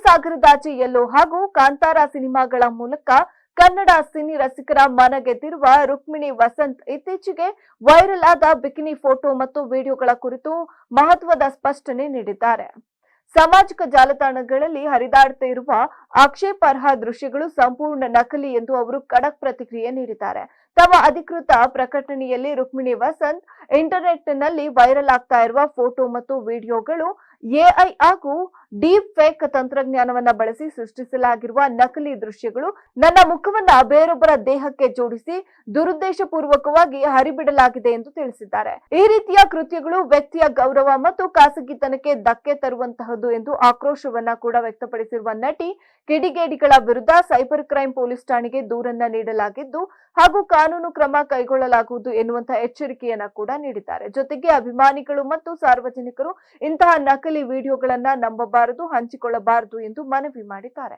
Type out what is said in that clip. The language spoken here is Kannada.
ಸಾಗರದಾಚೆ ಎಲ್ಲೋ ಹಾಗೂ ಕಾಂತಾರ ಸಿನಿಮಾಗಳ ಮೂಲಕ ಕನ್ನಡ ಸಿನಿ ರಸಿಕರ ಮನಗೆದ್ದಿರುವ ರುಕ್ಮಿಣಿ ವಸಂತ್ ಇತ್ತೀಚೆಗೆ ವೈರಲ್ ಆದ ಬಿಕಿನಿ ಫೋಟೋ ಮತ್ತು ವಿಡಿಯೋಗಳ ಕುರಿತು ಮಹತ್ವದ ಸ್ಪಷ್ಟನೆ ನೀಡಿದ್ದಾರೆ. ಸಾಮಾಜಿಕ ಜಾಲತಾಣಗಳಲ್ಲಿ ಹರಿದಾಡುತ್ತಿರುವ ಆಕ್ಷೇಪಾರ್ಹ ದೃಶ್ಯಗಳು ಸಂಪೂರ್ಣ ನಕಲಿ ಎಂದು ಅವರು ಖಡಕ್ ಪ್ರತಿಕ್ರಿಯೆ ನೀಡಿದ್ದಾರೆ. ತಮ್ಮ ಅಧಿಕೃತ ಪ್ರಕಟಣೆಯಲ್ಲಿ ರುಕ್ಮಿಣಿ ವಸಂತ್ ಇಂಟರ್ನೆಟ್ನಲ್ಲಿ ವೈರಲ್ ಆಗ್ತಾ ಇರುವ ಫೋಟೋ ಮತ್ತು ವಿಡಿಯೋಗಳು ಎಐ ಹಾಗೂ ಡೀಪ್ ಫೇಕ್ ತಂತ್ರಜ್ಞಾನವನ್ನ ಬಳಸಿ ಸೃಷ್ಟಿಸಲಾಗಿರುವ ನಕಲಿ ದೃಶ್ಯಗಳು, ನನ್ನ ಮುಖವನ್ನ ಬೇರೊಬ್ಬರ ದೇಹಕ್ಕೆ ಜೋಡಿಸಿ ದುರುದ್ದೇಶಪೂರ್ವಕವಾಗಿ ಹರಿಬಿಡಲಾಗಿದೆ ಎಂದು ತಿಳಿಸಿದ್ದಾರೆ. ಈ ರೀತಿಯ ಕೃತ್ಯಗಳು ವ್ಯಕ್ತಿಯ ಗೌರವ ಮತ್ತು ಖಾಸಗಿತನಕ್ಕೆ ಧಕ್ಕೆ ತರುವಂತಹದ್ದು ಎಂದು ಆಕ್ರೋಶವನ್ನ ಕೂಡ ವ್ಯಕ್ತಪಡಿಸಿರುವ ನಟಿ, ಕಿಡಿಗೇಡಿಗಳ ವಿರುದ್ಧ ಸೈಬರ್ ಕ್ರೈಂ ಪೊಲೀಸ್ ಠಾಣೆಗೆ ದೂರನ್ನ ನೀಡಲಾಗಿದ್ದು ಹಾಗೂ ಕಾನೂನು ಕ್ರಮ ಕೈಗೊಳ್ಳಲಾಗುವುದು ಎನ್ನುವಂತಹ ಎಚ್ಚರಿಕೆಯನ್ನ ಕೂಡ ನೀಡಿದ್ದಾರೆ. ಜೊತೆಗೆ ಅಭಿಮಾನಿಗಳು ಮತ್ತು ಸಾರ್ವಜನಿಕರು ಇಂತಹ ನಕಲಿ ವಿಡಿಯೋಗಳನ್ನ ನಂಬಬಾರದು, ಹಂಚಿಕೊಳ್ಳಬಾರದು ಎಂದು ಮನವಿ ಮಾಡಿದ್ದಾರೆ.